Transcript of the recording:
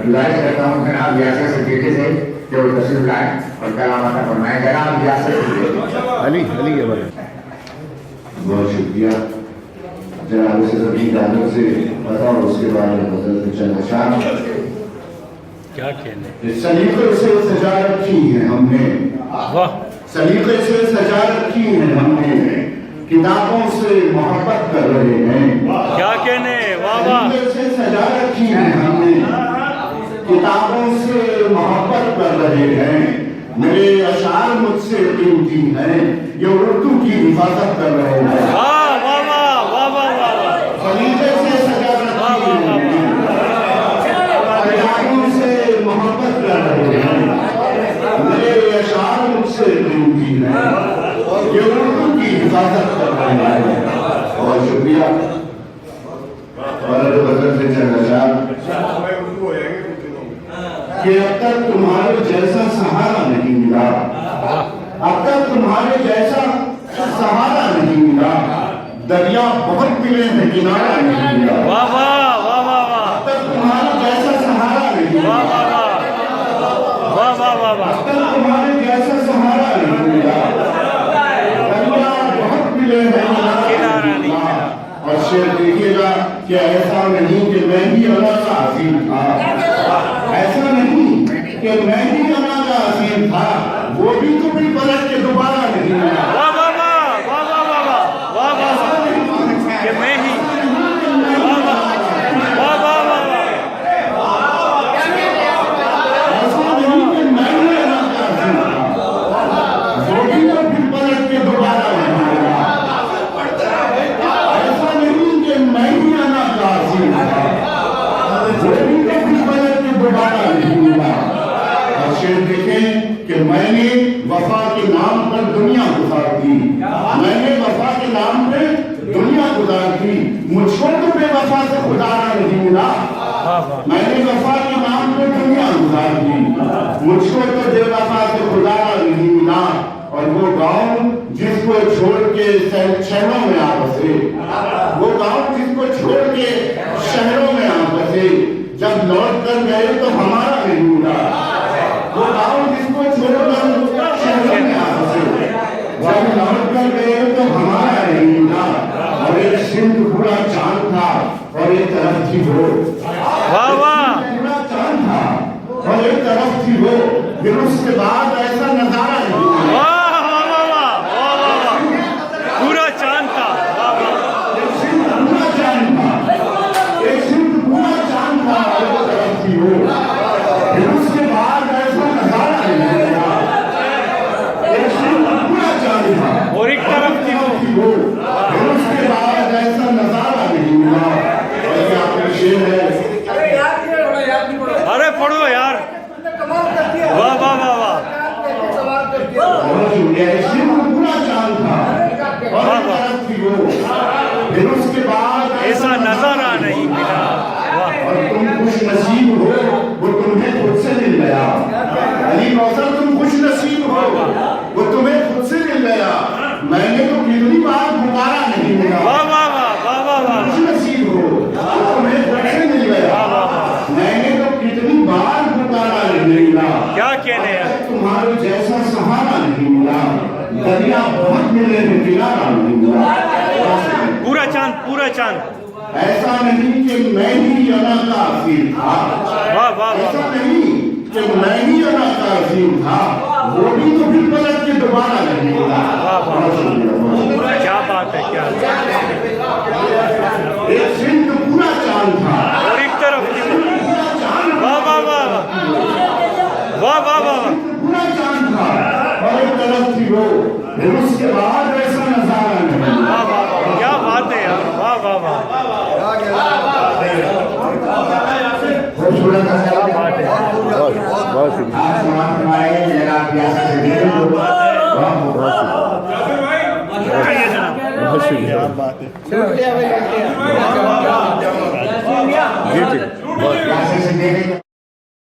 गुजारिश करता हूँ जनाब यासर सिद्दीकी से कि वो तशरीफ लाएं और कलाम अता फरमाएं। जनाब यासर सिद्दीकी। अली अली है भाई। बहुत शुक्रिया जनाब से सभी गानों से बताओ उसके बारे में हजरत चंद शाम क्या कहने, इस सलीके से सजा रखी है हमने, वाह, सलीके से सजा रखी है हमने, किताबों से मोहब्बत कर रहे हैं। क्या कहने, वाह वाह, सलीके से सजा रखी है हमने, किताबों से मोहब्बत कर रहे हैं। मेरे अशार मुझसे कीमती हैं, ये उर्दू की हिफाजत कर रहे हैं। वाह वाह वाह वाह वाह वाह, सलीके से सजा रखी है हमने, किताबों से मोहब्बत कर रहे हैं। मेरे अशार मुझसे कीमती हैं, ये उर्दू की हिफाजत कर रहे हैं। बहुत शुक्रिया। और बदल से चंद अशार कि अब तक तुम्हारे जैसा सहारा नहीं मिला, अब तक तुम्हारे जैसा सहारा नहीं मिला, दरिया बहुत मिले हैं किनारा नहीं मिला। वाह वाह वाह वाह वाह, अब तक तुम्हारे जैसा सहारा नहीं वाह मिला, वाह वाह वाह वाह वाह, अब तक तुम्हारे जैसा सहारा नहीं मिला, दरिया बहुत मिले हैं किनारा नहीं मिला। और शेर देखिएगा कि ऐसा नहीं कि मैं ही अल्लाह का असीम था, ऐसा नहीं कि मैं ही अल्लाह का असीम था, वो भी तो भी पलट के दोबारा नहीं मिला। वाह वाह वाह वाह वाह वाह वाह वाह वाह वाह, कि मैं ही, वाह वाह वाह वाह वाह वाह, ऐसा नहीं कि मैं ही अल्लाह का असीम था, वो भी तो भी पलट के दोबारा नहीं मिला। ऐसा नहीं कि मैं ही अल्लाह का असीम था, वो भी तो भी पलट के दोबारा नहीं मिला। और शेर देखें कि मैंने वफा के नाम पर दुनिया गुजार दी, मैंने वफा के नाम पे दुनिया गुजार दी, मुझको तो बेवफा से खुदारा नहीं मिला। मैंने वफा के नाम पे दुनिया गुजार दी, मुझको तो बेवफा से खुदारा नहीं मिला। और वो गांव जिसको छोड़ के शहरों में आ बसे, वो गांव जिसको छोड़ के शहरों में आ बसे, जब लौट कर गए तो हमारा नहीं मिला। वो गांव जिसको छोड़कर शहरों में आ बसे, जब लौट कर गए तो हमारा नहीं मिला। और एक सिंध पूरा चांद था और एक तरफ थी वो, वाह वाह, पूरा चांद था और एक तरफ थी वो, फिर उसके बाद ऐसा नजारा नहीं मिला। वाह वाह वाह वाह वाह वाह वाह, पूरा चांद था, वाह वाह, एक सिंध पूरा चांद था, एक सिंध पूरा चांद था और एक तरफ थी वो, फिर उसके बाद ऐसा नजारा नहीं मिला। एक सिंध पूरा चांद था और एक तरफ थी वो, फिर उसके बाद ऐसा नजारा नहीं मिला। और ये आपका शेर है। अरे पढ़ो यार, वाह वाह वाह वाह, पूरा चांद था और एक तरफ थी वो, फिर उसके बाद ऐसा नजारा नहीं मिला। वाह, और तुम खुश नसीब हो, वो तुम्हें खुद से मिल गया। अली कौसर तुम खुश नसीब हो, वो तुम्हें खुद से मिल गया। मैंने तो कितनी बार पुकारा नहीं मिला। वाह वाह वाह वाह वाह वाह, खुश नसीब हो, वो तुम्हें खुद से मिल गया। मैंने तो कितनी बार पुकारा नहीं मिला। क्या कहने हैं, तुम्हारे जैसा सहारा नहीं मिला, दरिया बहुत मिले हैं किनारा नहीं मिला। पूरा चांद, पूरा चांद, ऐसा नहीं कि मैं ही अल्लाह का असीम था, वाह वाह ऐसा वाह, नहीं कि मैं ही अल्लाह का असीम था, वो भी तो फिर पलट के दोबारा नहीं मिला। क्या बात है, क्या, एक सिंध पूरा चांद था और एक तरफ थी वो, पूरा चांद, वाह वाह वाह वाह वाह वाह वाह, पूरा चांद था और एक तरफ थी वो, फिर उसके बाद ऐसा नजारा नहीं मिला। वाह वाह वाह, क्या बात है यार, वाह वाह वाह, खूबसूरत क्या बात है, बहुत शुक्रिया। आप समाप्त फरमाइए जनाब यासर सिद्दीकी को। बहुत शुक्रिया, यासर सिद्दीकी